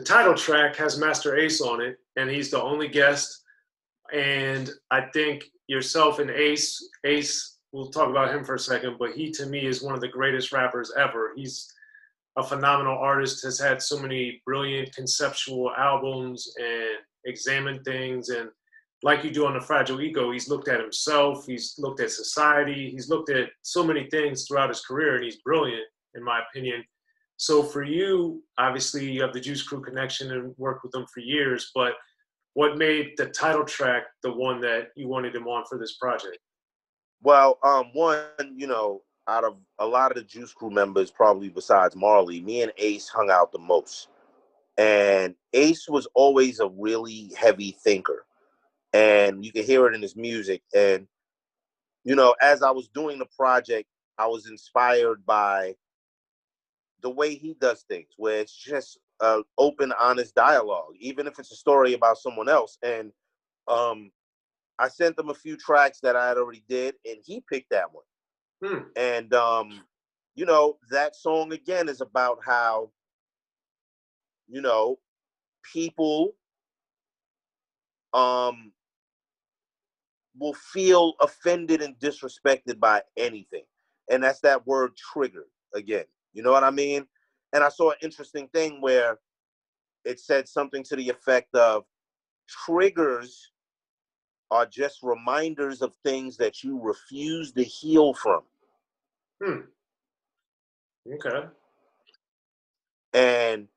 title track has Master Ace on it, and he's the only guest. And I think yourself and Ace, we'll talk about him for a second, but he to me is one of the greatest rappers ever. He's a phenomenal artist, has had so many brilliant conceptual albums and examined things. And like you do on The Fragile Ego, he's looked at himself, he's looked at society, he's looked at so many things throughout his career, and he's brilliant, in my opinion. So for you, obviously you have the Juice Crew connection and worked with them for years, but what made the title track the one that you wanted him on for this project? Well, one, you know, out of a lot of the Juice Crew members, probably besides Marley, me and Ace hung out the most. And Ace was always a really heavy thinker. And you can hear it in his music. And, you know, as I was doing the project, I was inspired by the way he does things, where it's just open, honest dialogue, even if it's a story about someone else. And I sent him a few tracks that I had already did, and he picked that one. And, you know, that song, again, is about how, you know, people will feel offended and disrespected by anything. And that's that word trigger again. You know what I mean? And I saw an interesting thing where it said something to the effect of triggers are just reminders of things that you refuse to heal from. Okay. And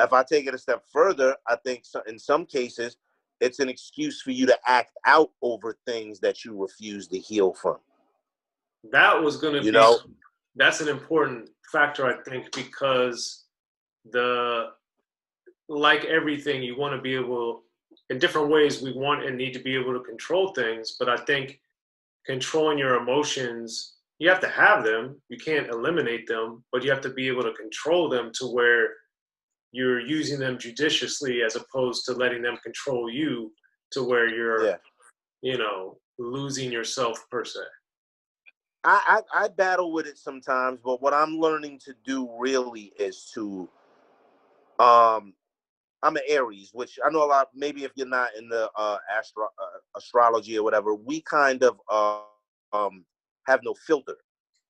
if I take it a step further, I think in some cases, it's an excuse for you to act out over things that you refuse to heal from. That was going to be, know, that's an important factor, I think, because like everything, you want to be able, in different ways, we want and need to be able to control things. But I think controlling your emotions, you have to have them. You can't eliminate them, but you have to be able to control them to where you're using them judiciously as opposed to letting them control you to where you're, you know, losing yourself per se. I battle with it sometimes, but what I'm learning to do really is to, I'm an Aries, which I know a lot, maybe if you're not in the astrology or whatever, we kind of have no filter.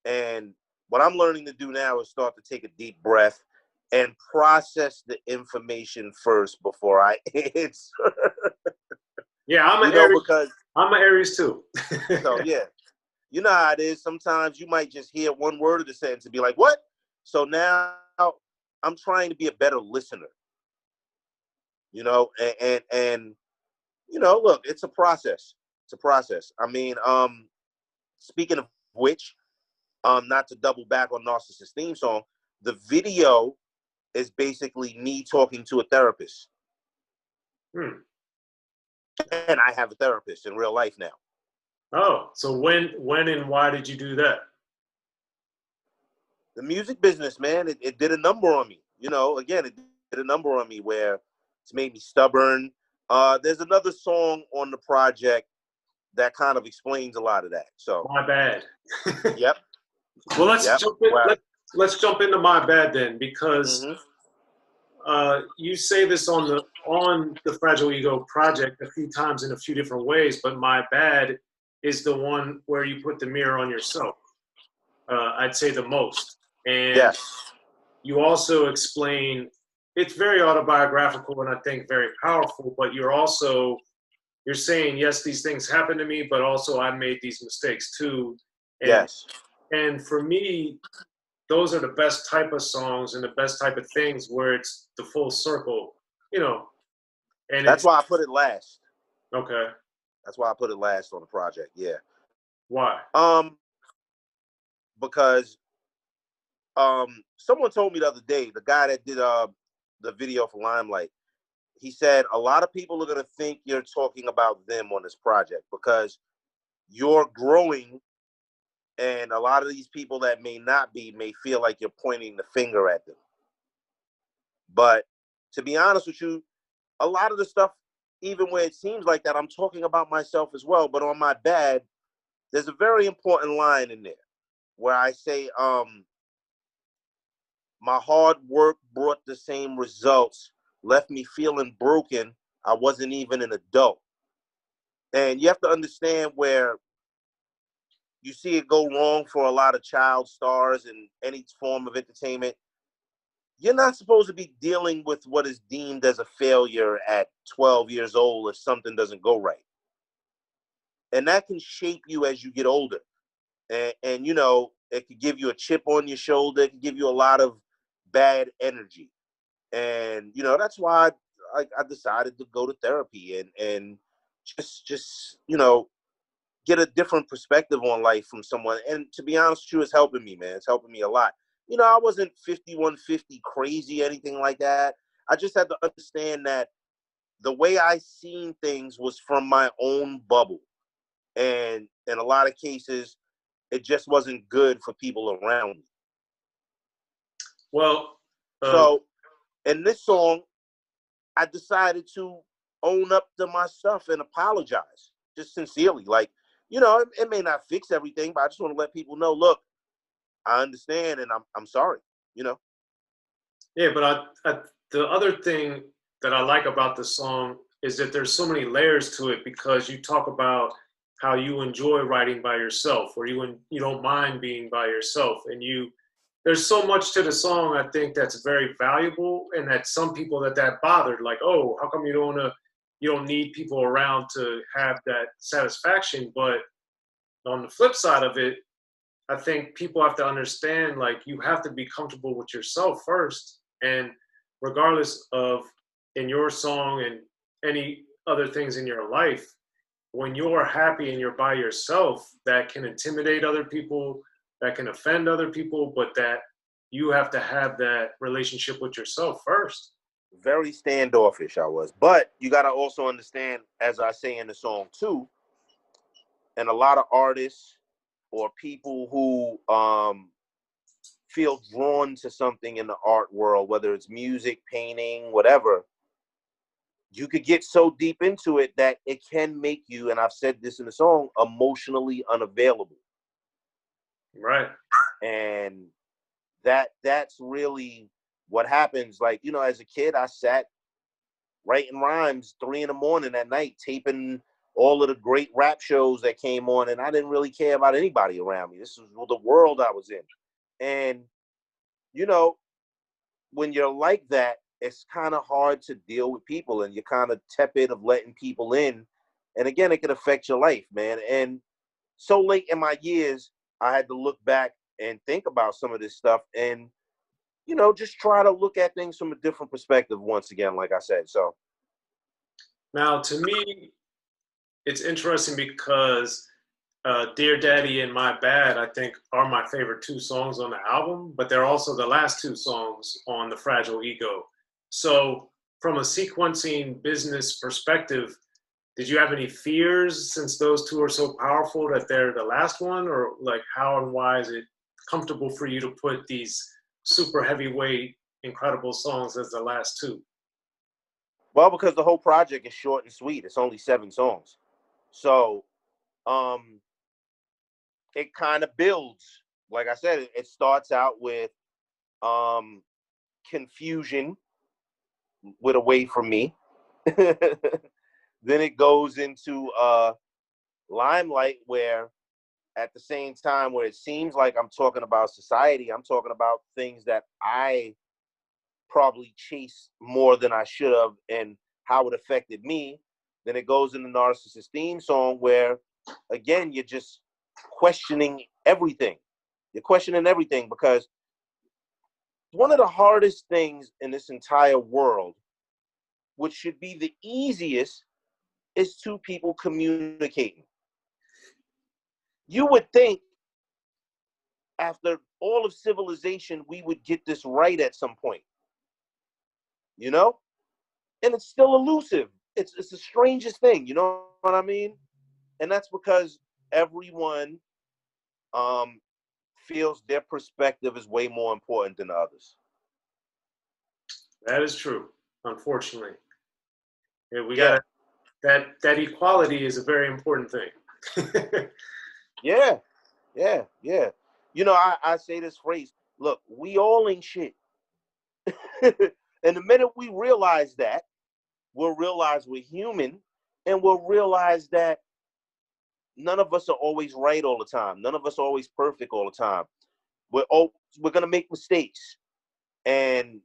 And what I'm learning to do now is start to take a deep breath and process the information first before I answer. Yeah, I'm an Aries. Because I'm an Aries too. So yeah, you know how it is. Sometimes you might just hear one word of the sentence and be like, "What?" So now I'm trying to be a better listener. You know, and you know, look, it's a process. It's a process. I mean, speaking of which, not to double back on Narcissist theme song, the video is basically me talking to a therapist. And I have a therapist in real life now. Oh, so when and why did you do that? The music business, man, it did a number on me. You know, again, it did a number on me where it's made me stubborn. There's another song on the project that kind of explains a lot of that. So My Bad. Yep. Well, let's jump into My Bad then, because you say this on the Fragile Ego project a few times in a few different ways, but My Bad is the one where you put the mirror on yourself. I'd say the most. And you also explain, it's very autobiographical and I think very powerful, but you're saying, yes, these things happen to me, but also I made these mistakes too. And, and for me, those are the best type of songs and the best type of things where it's the full circle, you know. And that's why I put it last. Okay. That's why I put it last on the project. Yeah. Why? Because someone told me the other day, the guy that did the video for Limelight, he said a lot of people are gonna think you're talking about them on this project because you're growing, and a lot of these people that may not be may feel like you're pointing the finger at them. But to be honest with you, a lot of the stuff, even where it seems like that, I'm talking about myself as well. But on My Bad, there's a very important line in there where I say, my hard work brought the same results left me feeling broken. I wasn't even an adult. And you have to understand where you see it go wrong for a lot of child stars in any form of entertainment. You're not supposed to be dealing with what is deemed as a failure at 12 years old if something doesn't go right. And that can shape you as you get older. And you know, it could give you a chip on your shoulder. It can give you a lot of bad energy. And, you know, that's why I decided to go to therapy and just, you know, get a different perspective on life from someone. And to be honest with you, it's helping me, man. It's helping me a lot. You know, I wasn't 5150 crazy, anything like that. I just had to understand that the way I seen things was from my own bubble. And in a lot of cases, it just wasn't good for people around me. Well, so in this song, I decided to own up to my stuff and apologize, just sincerely. Like, you know, it may not fix everything, but I just want to let people know, look, I understand and I'm sorry, you know? Yeah, but the other thing that I like about the song is that there's so many layers to it, because you talk about how you enjoy writing by yourself, or you don't mind being by yourself, and there's so much to the song, I think, that's very valuable, and that some people that bothered, like, oh, how come you don't need people around to have that satisfaction? But on the flip side of it, I think people have to understand, like, you have to be comfortable with yourself first. And regardless of in your song and any other things in your life, when you're happy and you're by yourself, that can intimidate other people, that can offend other people, but that you have to have that relationship with yourself first. Very standoffish I was. But you got to also understand, as I say in the song too, and a lot of artists or people who feel drawn to something in the art world, whether it's music, painting, whatever, you could get so deep into it that it can make you, and I've said this in the song, emotionally unavailable. Right. And that's really what happens. Like, you know, as a kid, I sat writing rhymes 3 a.m. at night, taping all of the great rap shows that came on, and I didn't really care about anybody around me. This was the world I was in. And, you know, when you're like that, it's kind of hard to deal with people, and you're kind of tepid of letting people in. And again, it can affect your life, man. And so late in my years, I had to look back and think about some of this stuff and, you know, just try to look at things from a different perspective once again, like I said. So now, to me, it's interesting because Dear Daddy and My Bad, I think, are my favorite 2 songs on the album, but they're also the last 2 songs on the Fragile Ego. So from a sequencing business perspective, did you have any fears, since those 2 are so powerful, that they're the last one? Or like, how and why is it comfortable for you to put these super heavyweight, incredible songs as the last 2? well, because the whole project is short and sweet. It's only 7 songs. So it kind of builds. Like I said, it starts out with confusion with Away From Me. Then it goes into Limelight, where at the same time where it seems like I'm talking about society, I'm talking about things that I probably chased more than I should have and how it affected me. Then it goes into Narcissist Theme Song, where again, you're just questioning everything. You're questioning everything, because one of the hardest things in this entire world, which should be the easiest, is 2 people communicating. You would think after all of civilization, we would get this right at some point, you know? And it's still elusive. It's the strangest thing, you know what I mean? And that's because everyone feels their perspective is way more important than others. That is true, unfortunately. Yeah, we got that equality is a very important thing. Yeah. You know, I say this phrase, look, we all ain't shit. And the minute we realize that, we'll realize we're human, and we'll realize that none of us are always right all the time. None of us are always perfect all the time. We're gonna make mistakes, and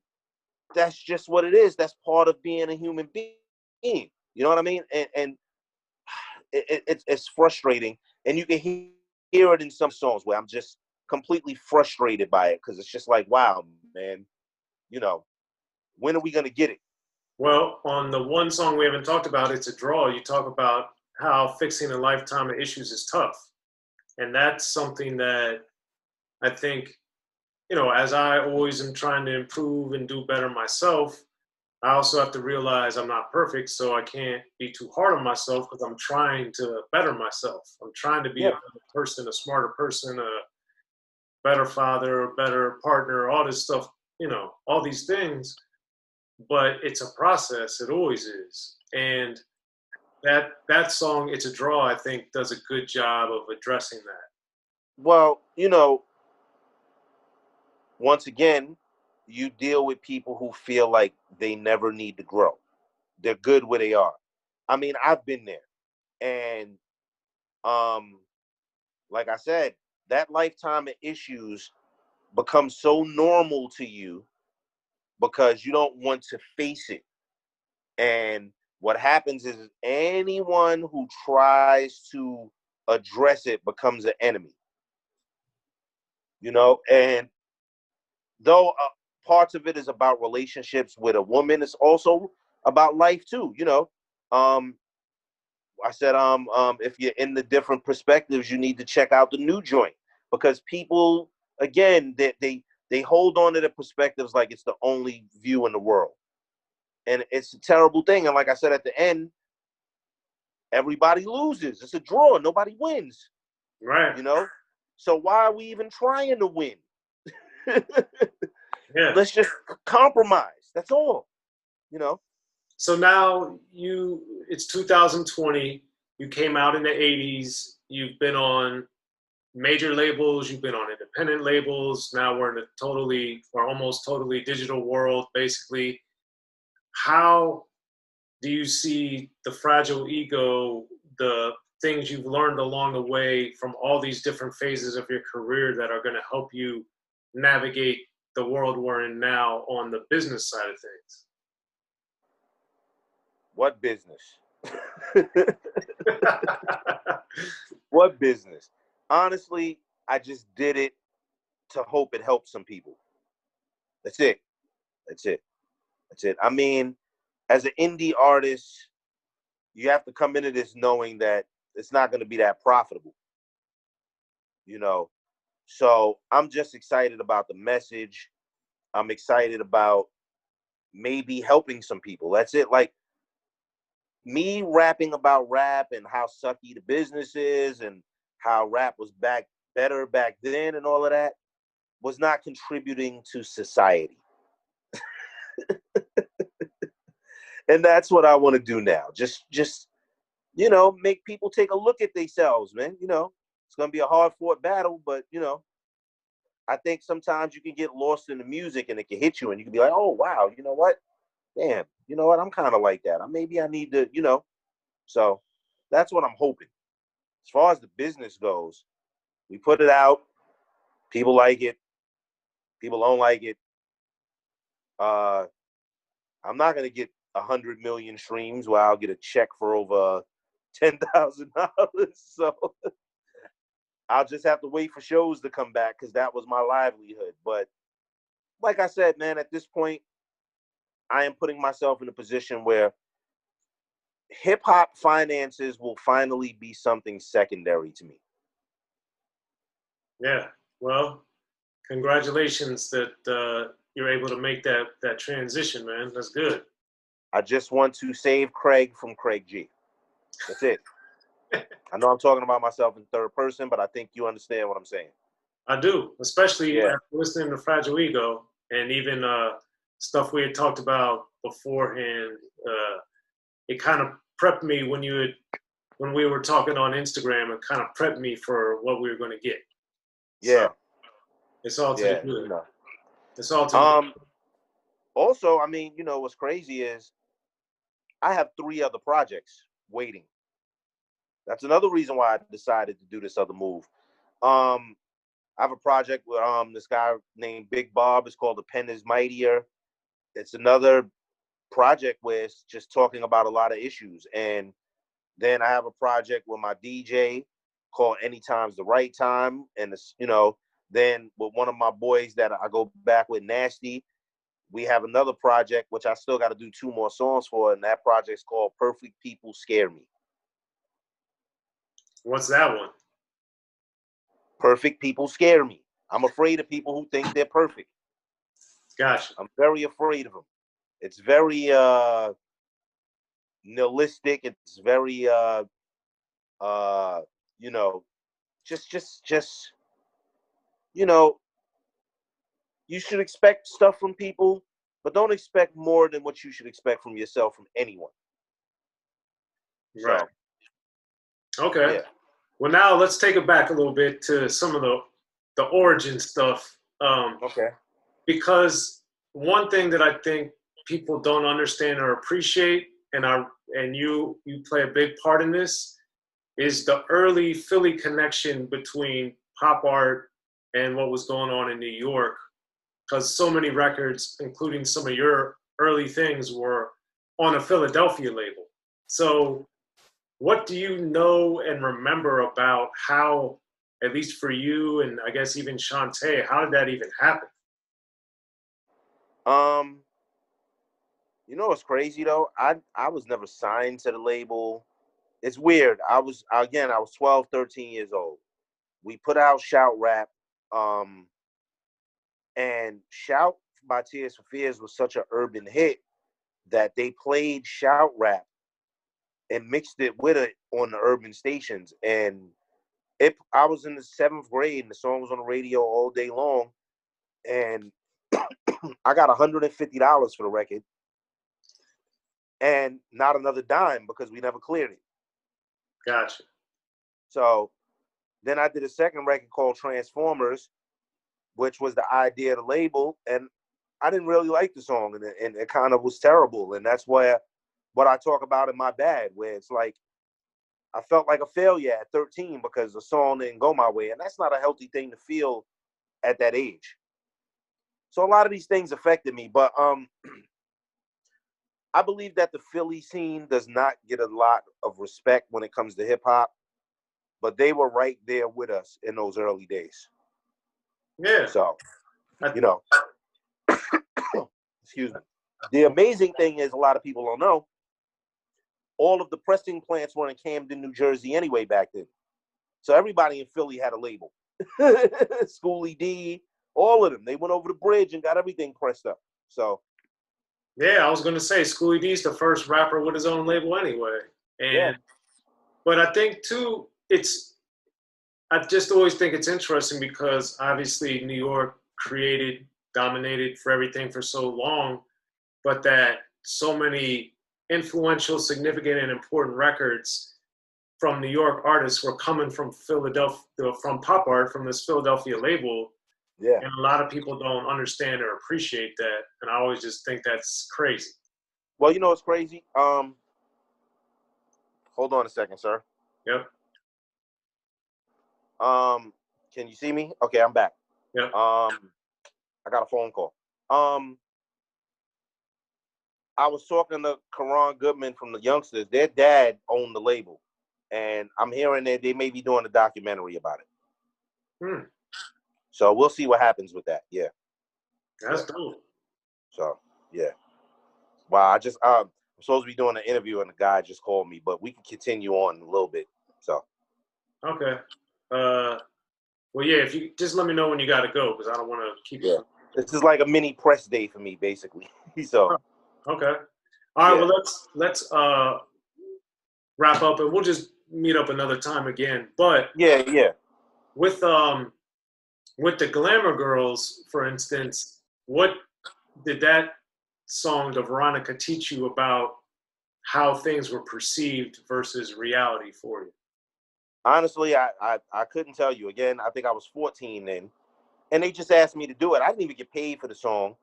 that's just what it is. That's part of being a human being. You know what I mean? And it's frustrating, and you can hear it in some songs where I'm just completely frustrated by it because it's just like, wow, man, you know, when are we gonna get it? Well, on the one song we haven't talked about, It's a Draw, you talk about how fixing a lifetime of issues is tough. And that's something that I think, you know, as I always am trying to improve and do better myself, I also have to realize I'm not perfect, so I can't be too hard on myself because I'm trying to better myself. I'm trying to be a better person, a smarter person, a better father, a better partner, all this stuff, you know, all these things. But it's a process. It always is. And that song, It's a Draw, I think does a good job of addressing that. Well, you know, once again, you deal with people who feel like they never need to grow. They're good where they are. I mean, I've been there. And like I said, that lifetime of issues becomes so normal to you because you don't want to face it. And what happens is anyone who tries to address it becomes an enemy. You know, and though parts of it is about relationships with a woman, it's also about life too. You know, I said, if you're in the different perspectives, you need to check out the new joint because people, again, they hold on to the perspectives like it's the only view in the world, and it's a terrible thing. And like I said at the end, everybody loses. It's a draw. Nobody wins. Right. You know, so why are we even trying to win? Yeah. Let's just compromise. That's all. You know. So now it's 2020. You came out in the 80s. You've been on major labels. You've been on independent labels. Now we're in almost totally digital world, basically. How do you see the fragile ego, the things you've learned along the way from all these different phases of your career that are going to help you navigate the world we're in now on the business side of things? What business? What business? Honestly, I just did it to hope it helps some people. That's it. That's it. That's it. I mean, as an indie artist, you have to come into this knowing that it's not going to be that profitable. You know, so I'm just excited about the message. I'm excited about maybe helping some people. That's it. Like me rapping about rap and how sucky the business is and how rap was better back then and all of that was not contributing to society. And that's what I want to do now. Just, you know, make people take a look at themselves, man. You know, it's going to be a hard fought battle, but you know, I think sometimes you can get lost in the music and it can hit you and you can be like, oh, wow, you know what? Damn, you know what? I'm kind of like that. Maybe I need to, you know, so that's what I'm hoping. As far as the business goes, we put it out. People like it. People don't like it. I'm not going to get 100 million streams where I'll get a check for over $10,000. So I'll just have to wait for shows to come back because that was my livelihood. But like I said, man, at this point, I am putting myself in a position where hip hop finances will finally be something secondary to me. Yeah. Well, congratulations that you're able to make that transition, man. That's good. I just want to save Craig from Craig G. That's it. I know I'm talking about myself in third person, but I think you understand what I'm saying. I do, especially after listening to Fragile Ego and even stuff we had talked about beforehand. It kind of prepped me when we were talking on Instagram. It kind of prepped me for what we were going to get. Yeah, so, it's all to the good. No. It's all to the good. Also, I mean, you know, what's crazy is I have 3 other projects waiting. That's another reason why I decided to do this other move. I have a project with this guy named Big Bob. It's called The Pen is Mightier. It's another project where it's just talking about a lot of issues. And then I have a project with my DJ called Anytime's the Right Time. And it's, you know, then with one of my boys that I go back with, Nasty, we have another project which I still got to do 2 more songs for, and that project's called Perfect People Scare Me. What's that one? Perfect people scare me. I'm afraid of people who think they're perfect. Gotcha. I'm very afraid of them. It's very nihilistic. It's very you know, just you know, you should expect stuff from people, but don't expect more than what you should expect from yourself from anyone. Right. So, okay. Yeah. Well, now let's take it back a little bit to some of the origin stuff. Okay. Because one thing that I think people don't understand or appreciate, and you play a big part in this, is the early Philly connection between pop art and what was going on in New York. Because so many records, including some of your early things, were on a Philadelphia label. So what do you know and remember about how, at least for you and I guess even Shantae, how did that even happen? You know what's crazy though? I was never signed to the label. It's weird. I was 12, 13 years old. We put out Shout Rap, and Shout by Tears for Fears was such an urban hit that they played Shout Rap and mixed it with it on the urban stations. And I was in the 7th grade and the song was on the radio all day long. And I got $150 for the record and not another dime because we never cleared it. Gotcha. So then I did a second record called Transformers, which was the idea of the label. And I didn't really like the song, and it kind of was terrible. And that's where what I talk about in my bad, where it's like I felt like a failure at 13 because the song didn't go my way. And that's not a healthy thing to feel at that age. So a lot of these things affected me. But I believe that the Philly scene does not get a lot of respect when it comes to hip hop, but they were right there with us in those early days. Yeah. So, you know, excuse me. The amazing thing is, a lot of people don't know, all of the pressing plants were in Camden, New Jersey anyway back then. So everybody in Philly had a label. Schoolie D, all of them. They went over the bridge and got everything pressed up. So. Yeah, I was going to say Schoolie D's the first rapper with his own label anyway. And Yeah. But I think too, I just always think it's interesting because obviously New York dominated for everything for so long, but that so many influential, significant, and important records from New York artists were coming from Philadelphia, from pop art, from this Philadelphia label. Yeah. And a lot of people don't understand or appreciate that. And I always just think that's crazy. Well, you know what's crazy? Hold on a second, sir. Yep. Can you see me? Okay, I'm back. Yep. I got a phone call. I was talking to Karan Goodman from the Youngsters. Their dad owned the label, and I'm hearing that they may be doing a documentary about it. So we'll see what happens with that. Yeah, that's dope. So yeah, wow. I'm supposed to be doing an interview, and the guy just called me, but we can continue on a little bit. So okay. Well, yeah. If you just let me know when you got to go, because I don't want to keep. Yeah, this is like a mini press day for me, basically. So. Okay. All right. Well, let's wrap up, and we'll just meet up another time again. But yeah. With the Glamour Girls, for instance, what did that song of Veronica teach you about how things were perceived versus reality for you? Honestly, I couldn't tell you. Again, I think I was 14 then, and they just asked me to do it. I didn't even get paid for the song,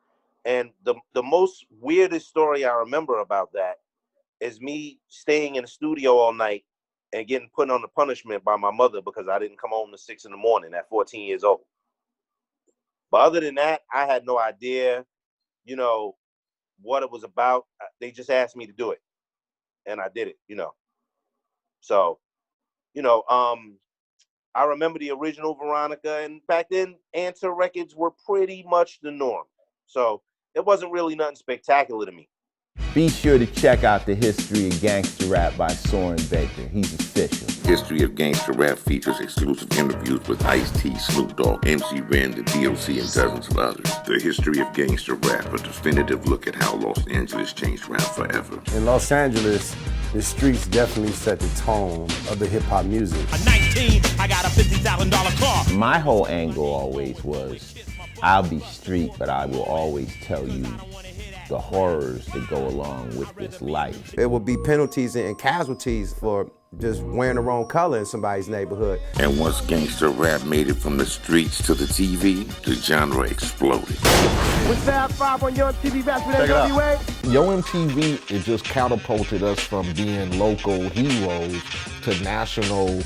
And the most weirdest story I remember about that is me staying in the studio all night and getting put on the punishment by my mother because I didn't come home till 6 a.m. at 14 years old. But other than that, I had no idea, you know, what it was about. They just asked me to do it, and I did it, you know. So, you know, I remember the original Veronica, and back then, Answer records were pretty much the norm. So it wasn't really nothing spectacular to me. Be sure to check out the History of Gangster Rap by Soren Baker. He's official. History of Gangster Rap features exclusive interviews with Ice-T, Snoop Dogg, MC Ren, the D.O.C, and dozens of others. The History of Gangster Rap, a definitive look at how Los Angeles changed rap forever. In Los Angeles, the streets definitely set the tone of the hip-hop music. At 19, I got a $50,000 car. My whole angle always was, I'll be street, but I will always tell you the horrors that go along with this life. It would be penalties and casualties for just wearing the wrong color in somebody's neighborhood. And once gangster rap made it from the streets to the TV, the genre exploded. With Fab 5 on Yo MTV Raps with NWA. Yo MTV, it just catapulted us from being local heroes to national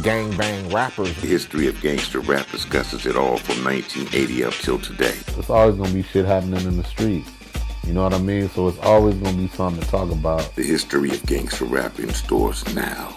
gangbang rappers. The History of Gangster Rap discusses it all from 1980 up till today. It's always gonna be shit happening in the streets. You know what I mean? So it's always gonna be something to talk about. The History of Gangster Rap in stores now.